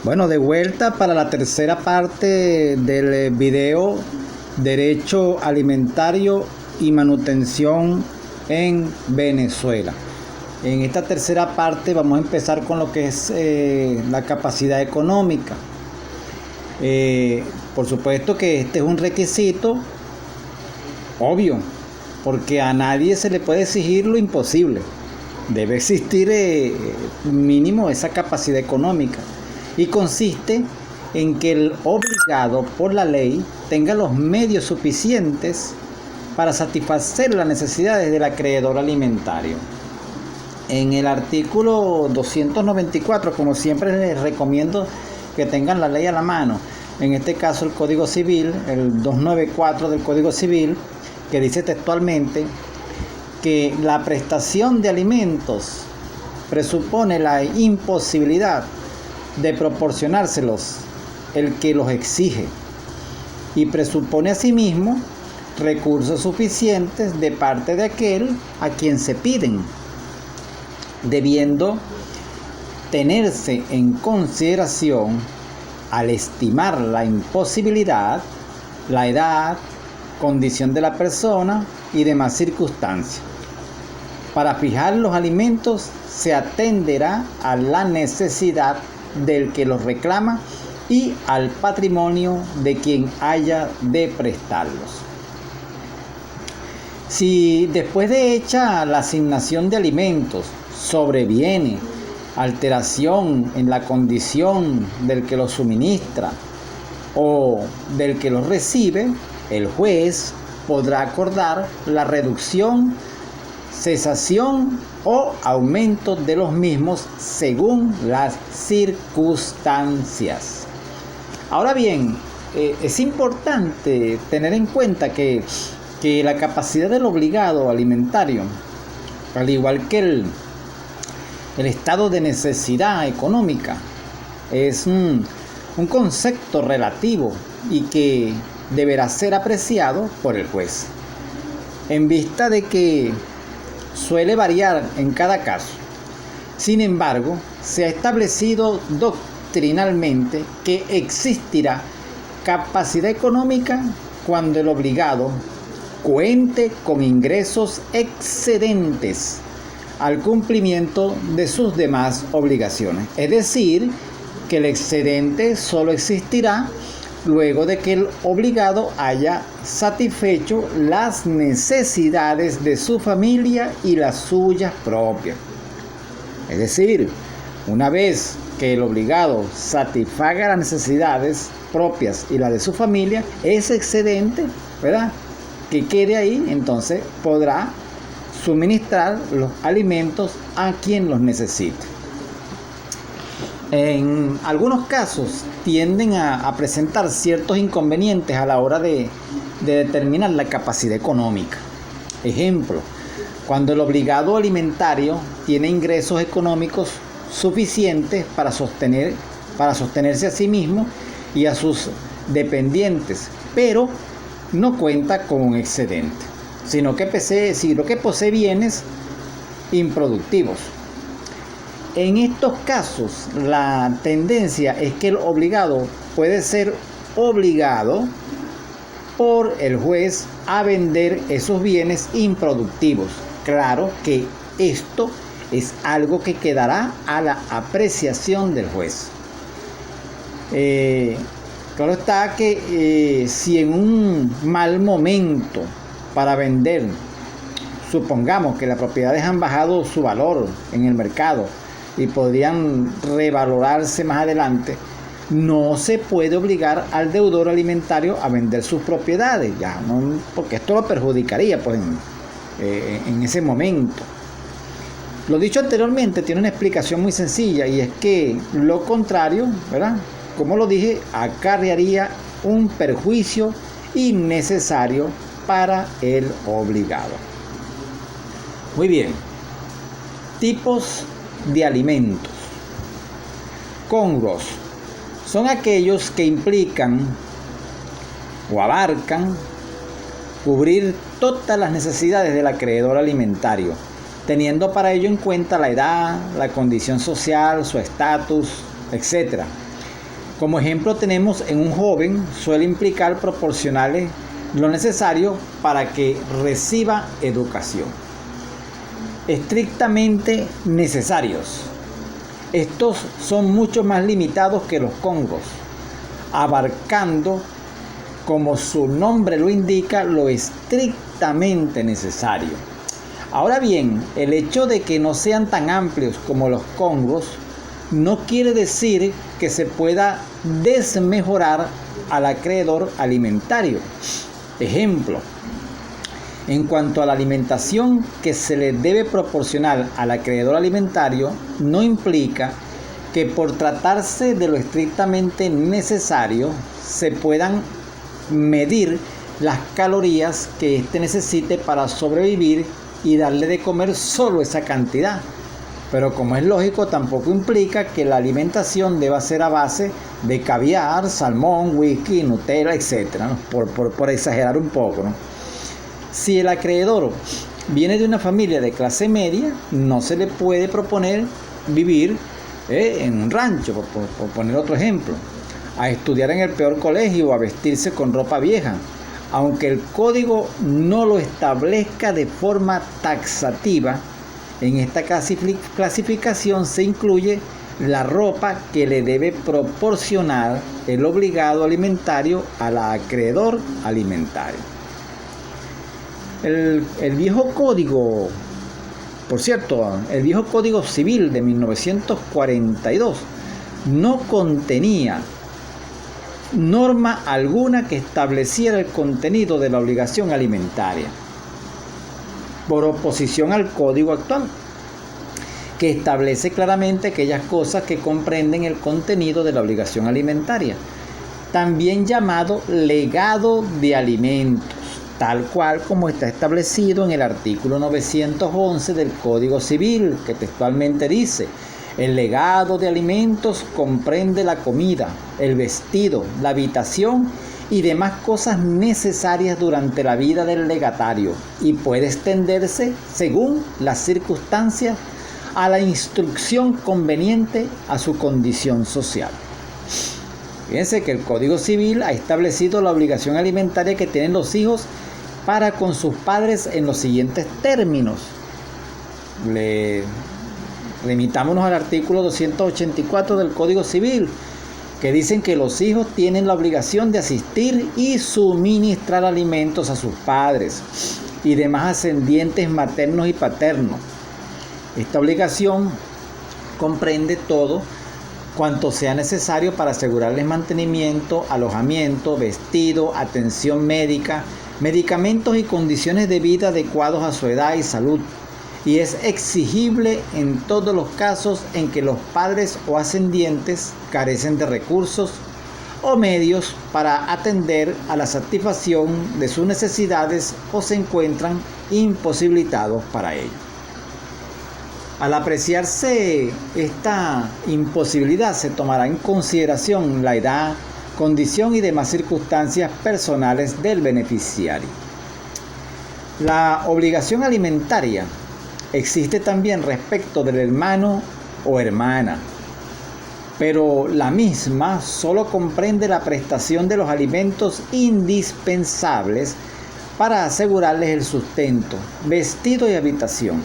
Bueno, de vuelta para la tercera parte del video Derecho Alimentario y Manutención en Venezuela. En esta tercera parte vamos a empezar con lo que es la capacidad económica. Por supuesto que este es un requisito obvio, porque a nadie se le puede exigir lo imposible. Debe existir mínimo esa capacidad económica. Y consiste en que el obligado por la ley tenga los medios suficientes para satisfacer las necesidades del acreedor alimentario. En el artículo 294, como siempre les recomiendo que tengan la ley a la mano, en este caso el Código Civil, el 294 del Código Civil, que dice textualmente que la prestación de alimentos presupone la imposibilidad de proporcionárselos el que los exige y presupone asimismo recursos suficientes de parte de aquel a quien se piden, debiendo tenerse en consideración al estimar la imposibilidad, la edad, condición de la persona y demás circunstancias. Para fijar los alimentos se atenderá a la necesidad del que los reclama y al patrimonio de quien haya de prestarlos. Si después de hecha la asignación de alimentos sobreviene alteración en la condición del que los suministra o del que los recibe, el juez podrá acordar la reducción, cesación o aumento de los mismos según las circunstancias. Ahora bien, es importante tener en cuenta que la capacidad del obligado alimentario, al igual que el estado de necesidad económica, es un concepto relativo y que deberá ser apreciado por el juez, en vista de que suele variar en cada caso. Sin embargo, se ha establecido doctrinalmente que existirá capacidad económica cuando el obligado cuente con ingresos excedentes al cumplimiento de sus demás obligaciones. Es decir, que el excedente solo existirá luego de que el obligado haya satisfecho las necesidades de su familia y las suyas propias. Es decir, una vez que el obligado satisfaga las necesidades propias y las de su familia, ese excedente, ¿verdad?, que quede ahí, entonces podrá suministrar los alimentos a quien los necesite. En algunos casos tienden a presentar ciertos inconvenientes a la hora de determinar la capacidad económica. Ejemplo, cuando el obligado alimentario tiene ingresos económicos suficientes para sostenerse a sí mismo y a sus dependientes, pero no cuenta con un excedente, sino que posee bienes improductivos. En estos casos, la tendencia es que el obligado puede ser obligado por el juez a vender esos bienes improductivos. Claro que esto es algo que quedará a la apreciación del juez. Claro está que si en un mal momento para vender, supongamos que las propiedades han bajado su valor en el mercado y podrían revalorarse más adelante, no se puede obligar al deudor alimentario a vender sus propiedades, porque esto lo perjudicaría en ese momento. Lo dicho anteriormente tiene una explicación muy sencilla, y es que lo contrario, ¿verdad?, como lo dije, acarrearía un perjuicio innecesario para el obligado. Muy bien. Tipos de alimentos. Congruos son aquellos que implican o abarcan cubrir todas las necesidades del acreedor alimentario, teniendo para ello en cuenta la edad, la condición social, su estatus, etc. Como ejemplo tenemos en un joven suele implicar proporcionarle lo necesario para que reciba educación. Estrictamente necesarios. Estos son mucho más limitados que los congros, abarcando, como su nombre lo indica, lo estrictamente necesario. Ahora bien, el hecho de que no sean tan amplios como los congros no quiere decir que se pueda desmejorar al acreedor alimentario. Ejemplo, en cuanto a la alimentación que se le debe proporcionar al acreedor alimentario, no implica que por tratarse de lo estrictamente necesario se puedan medir las calorías que éste necesite para sobrevivir y darle de comer solo esa cantidad. Pero como es lógico, tampoco implica que la alimentación deba ser a base de caviar, salmón, whisky, Nutella, etc., ¿no? por exagerar un poco, ¿no? Si el acreedor viene de una familia de clase media, no se le puede proponer vivir en un rancho, por poner otro ejemplo, a estudiar en el peor colegio o a vestirse con ropa vieja, aunque el código no lo establezca de forma taxativa. En esta clasificación se incluye la ropa que le debe proporcionar el obligado alimentario al acreedor alimentario. El viejo código, por cierto, el viejo código civil de 1942 no contenía norma alguna que estableciera el contenido de la obligación alimentaria, por oposición al código actual, que establece claramente aquellas cosas que comprenden el contenido de la obligación alimentaria, también llamado legado de alimentos, tal cual como está establecido en el artículo 911 del Código Civil, que textualmente dice: el legado de alimentos comprende la comida, el vestido, la habitación y demás cosas necesarias durante la vida del legatario, y puede extenderse, según las circunstancias, a la instrucción conveniente a su condición social. Fíjense que el Código Civil ha establecido la obligación alimentaria que tienen los hijos para con sus padres en los siguientes términos. Limitámonos al artículo 284 del Código Civil, que dicen que los hijos tienen la obligación de asistir y suministrar alimentos a sus padres y demás ascendientes maternos y paternos. Esta obligación comprende todo cuanto sea necesario para asegurarles mantenimiento, alojamiento, vestido, atención médica, medicamentos y condiciones de vida adecuados a su edad y salud, y es exigible en todos los casos en que los padres o ascendientes carecen de recursos o medios para atender a la satisfacción de sus necesidades o se encuentran imposibilitados para ello. Al apreciarse esta imposibilidad, se tomará en consideración la edad, condición y demás circunstancias personales del beneficiario. La obligación alimentaria existe también respecto del hermano o hermana, pero la misma solo comprende la prestación de los alimentos indispensables para asegurarles el sustento, vestido y habitación.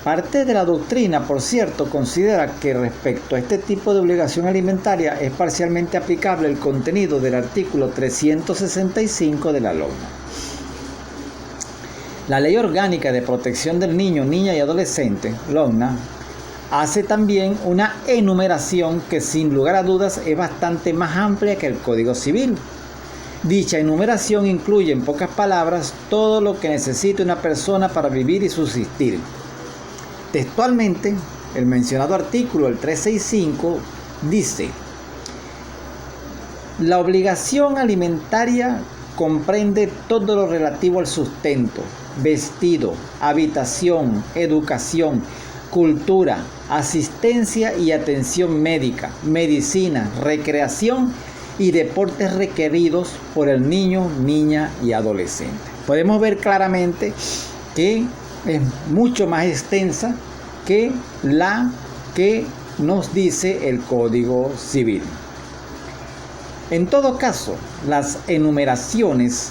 Parte de la doctrina, por cierto, considera que respecto a este tipo de obligación alimentaria es parcialmente aplicable el contenido del artículo 365 de la LOGNA. La Ley Orgánica de Protección del Niño, Niña y Adolescente, LOGNA, hace también una enumeración que sin lugar a dudas es bastante más amplia que el Código Civil. Dicha enumeración incluye, en pocas palabras, todo lo que necesita una persona para vivir y subsistir. Textualmente, el mencionado artículo, el 365, dice: la obligación alimentaria comprende todo lo relativo al sustento, vestido, habitación, educación, cultura, asistencia y atención médica, medicina, recreación y deportes requeridos por el niño, niña y adolescente. Podemos ver claramente que es mucho más extensa que la que nos dice el Código Civil. En todo caso, las enumeraciones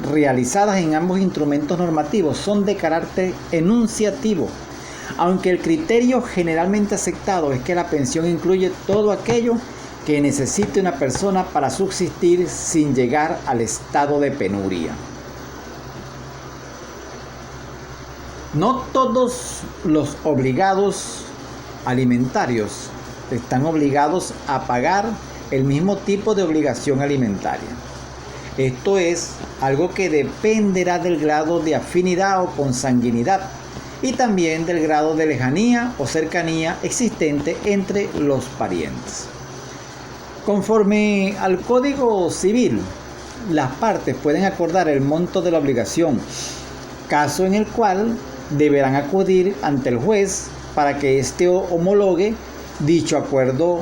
realizadas en ambos instrumentos normativos son de carácter enunciativo, aunque el criterio generalmente aceptado es que la pensión incluye todo aquello que necesite una persona para subsistir sin llegar al estado de penuria. No todos los obligados alimentarios están obligados a pagar el mismo tipo de obligación alimentaria. Esto es algo que dependerá del grado de afinidad o consanguinidad y también del grado de lejanía o cercanía existente entre los parientes. Conforme al Código Civil, las partes pueden acordar el monto de la obligación, caso en el cual deberán acudir ante el juez para que éste homologue dicho acuerdo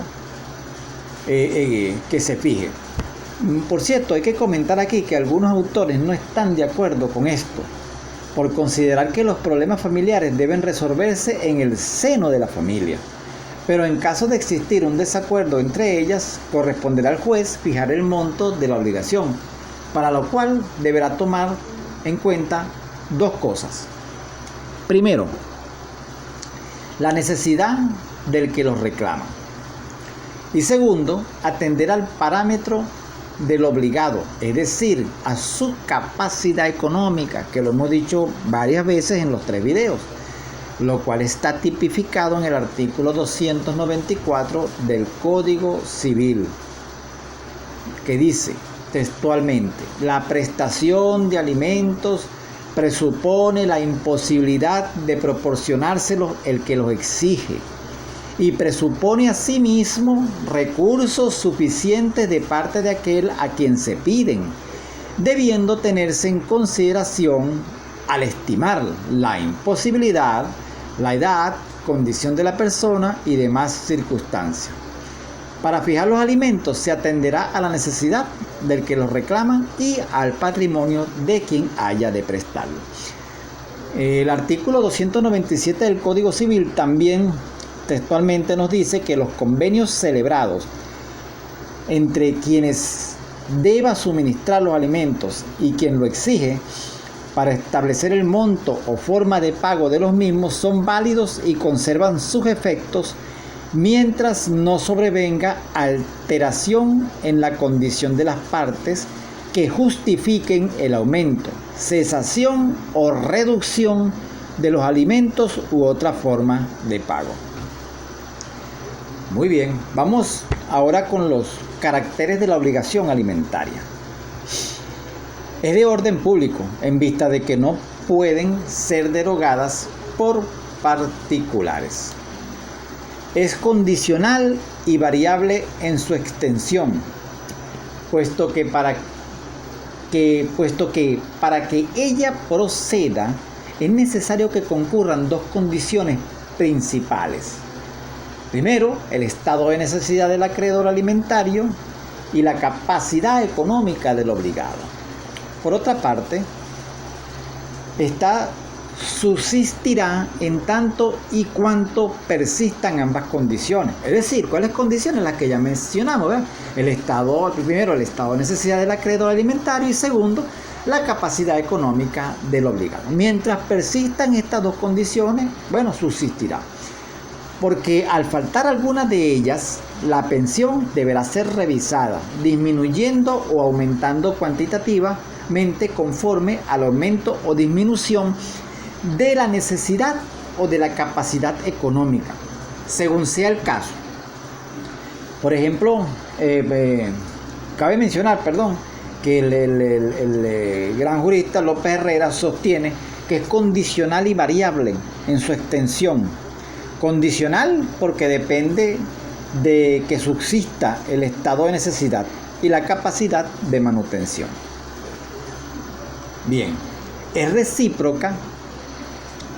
que se fije. Por cierto, hay que comentar aquí que algunos autores no están de acuerdo con esto, por considerar que los problemas familiares deben resolverse en el seno de la familia. Pero en caso de existir un desacuerdo entre ellas, corresponderá al juez fijar el monto de la obligación, para lo cual deberá tomar en cuenta dos cosas. Primero, la necesidad del que los reclama. Y segundo, atender al parámetro del obligado, es decir, a su capacidad económica, que lo hemos dicho varias veces en los 3 videos, lo cual está tipificado en el artículo 294 del Código Civil, que dice textualmente: la prestación de alimentos presupone la imposibilidad de proporcionárselos el que los exige, y presupone asimismo recursos suficientes de parte de aquel a quien se piden, debiendo tenerse en consideración al estimar la imposibilidad, la edad, condición de la persona y demás circunstancias. Para fijar los alimentos se atenderá a la necesidad del que los reclama y al patrimonio de quien haya de prestarlo. El artículo 297 del Código Civil también textualmente nos dice que los convenios celebrados entre quienes deba suministrar los alimentos y quien lo exige para establecer el monto o forma de pago de los mismos son válidos y conservan sus efectos mientras no sobrevenga alteración en la condición de las partes que justifiquen el aumento, cesación o reducción de los alimentos u otra forma de pago. Muy bien, vamos ahora con los caracteres de la obligación alimentaria. Es de orden público, en vista de que no pueden ser derogadas por particulares. Es condicional y variable en su extensión, puesto que para que ella proceda es necesario que concurran dos condiciones principales. Primero, el estado de necesidad del acreedor alimentario y la capacidad económica del obligado. Por otra parte, esta subsistirá en tanto y cuanto persistan ambas condiciones. Es decir, ¿cuáles condiciones? Las que ya mencionamos, ¿verdad? Primero, el estado de necesidad del acreedor alimentario y segundo, la capacidad económica del obligado. Mientras persistan estas dos condiciones, subsistirá. Porque al faltar alguna de ellas, la pensión deberá ser revisada, disminuyendo o aumentando cuantitativamente conforme al aumento o disminución de la necesidad o de la capacidad económica, según sea el caso. Por ejemplo, cabe mencionar, que el gran jurista López Herrera sostiene que es condicional y variable en su extensión. Condicional porque depende de que subsista el estado de necesidad y la capacidad de manutención. Bien, es recíproca.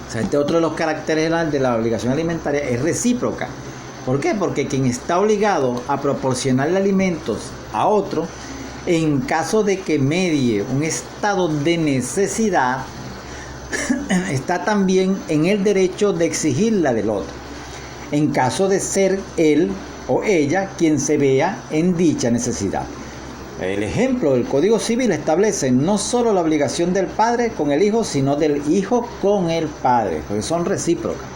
O sea, este otro de los caracteres de la obligación alimentaria es recíproca. ¿Por qué? Porque quien está obligado a proporcionarle alimentos a otro, en caso de que medie un estado de necesidad, está también en el derecho de exigirla del otro, en caso de ser él o ella quien se vea en dicha necesidad. El ejemplo del Código Civil establece no solo la obligación del padre con el hijo, sino del hijo con el padre, porque son recíprocas.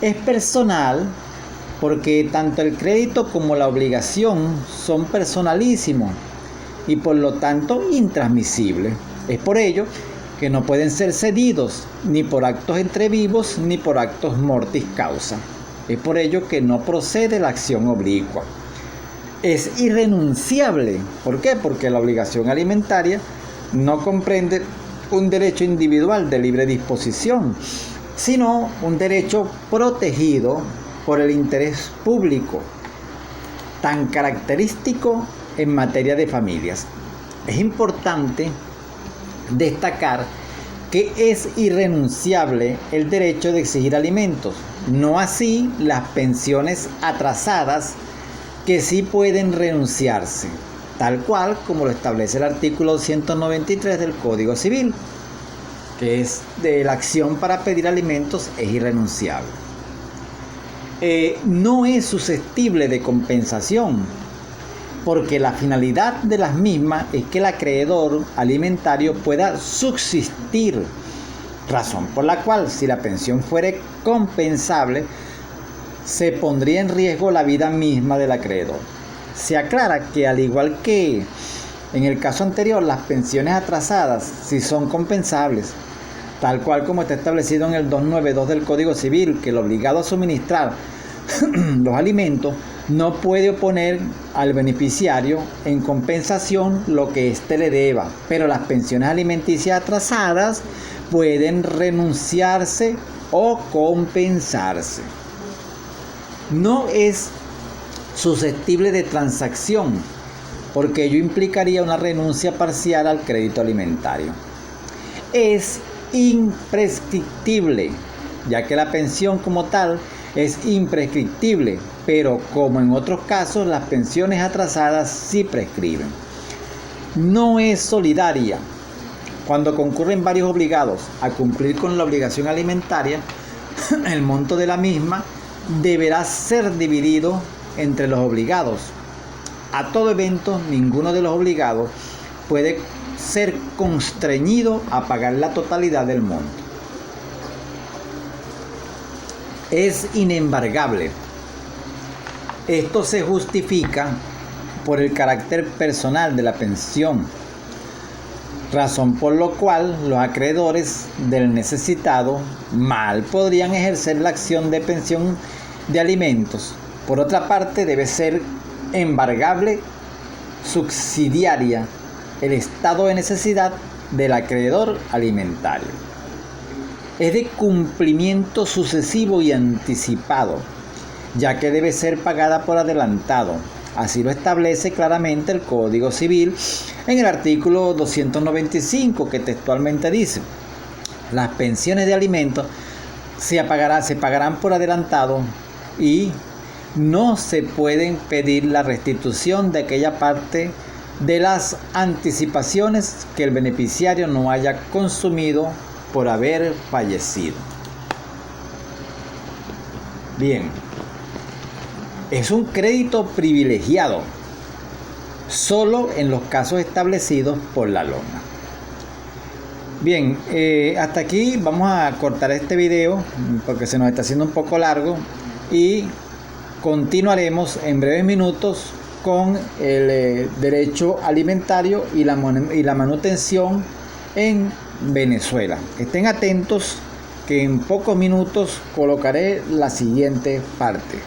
Es personal porque tanto el crédito como la obligación son personalísimos y por lo tanto intransmisibles. Es por ello que no pueden ser cedidos ni por actos entre vivos ni por actos mortis causa. Es por ello que no procede la acción oblicua. Es irrenunciable. ¿Por qué? Porque la obligación alimentaria no comprende un derecho individual de libre disposición, sino un derecho protegido por el interés público, tan característico en materia de familias. Es importante destacar que es irrenunciable el derecho de exigir alimentos, no así las pensiones atrasadas, que sí pueden renunciarse, tal cual como lo establece el artículo 193 del Código Civil, que es de la acción para pedir alimentos es irrenunciable. No es susceptible de compensación, porque la finalidad de las mismas es que el acreedor alimentario pueda subsistir, razón por la cual si la pensión fuere compensable, se pondría en riesgo la vida misma del acreedor. Se aclara que al igual que en el caso anterior, las pensiones atrasadas sí son compensables, tal cual como está establecido en el 292 del Código Civil, que el obligado a suministrar los alimentos no puede oponer al beneficiario en compensación lo que éste le deba, pero las pensiones alimenticias atrasadas pueden renunciarse o compensarse. No es susceptible de transacción, porque ello implicaría una renuncia parcial al crédito alimentario. Es imprescriptible, ya que la pensión como tal es imprescriptible, pero como en otros casos las pensiones atrasadas sí prescriben. No es solidaria. Cuando concurren varios obligados a cumplir con la obligación alimentaria, el monto de la misma deberá ser dividido entre los obligados. A todo evento, ninguno de los obligados puede ser constreñido a pagar la totalidad del monto. Es inembargable. Esto se justifica por el carácter personal de la pensión, razón por lo cual los acreedores del necesitado mal podrían ejercer la acción de pensión de alimentos. Por otra parte, debe ser embargable subsidiaria el estado de necesidad del acreedor alimentario. Es de cumplimiento sucesivo y anticipado, ya que debe ser pagada por adelantado. Así lo establece claramente el Código Civil en el artículo 295, que textualmente dice: las pensiones de alimentos se pagarán por adelantado y no se pueden pedir la restitución de aquella parte de las anticipaciones que el beneficiario no haya consumido por haber fallecido. Bien, es un crédito privilegiado solo en los casos establecidos por la norma. Bien, hasta aquí vamos a cortar este video porque se nos está haciendo un poco largo y continuaremos en breves minutos con el derecho alimentario y la manutención en Venezuela. Estén atentos que en pocos minutos colocaré la siguiente parte.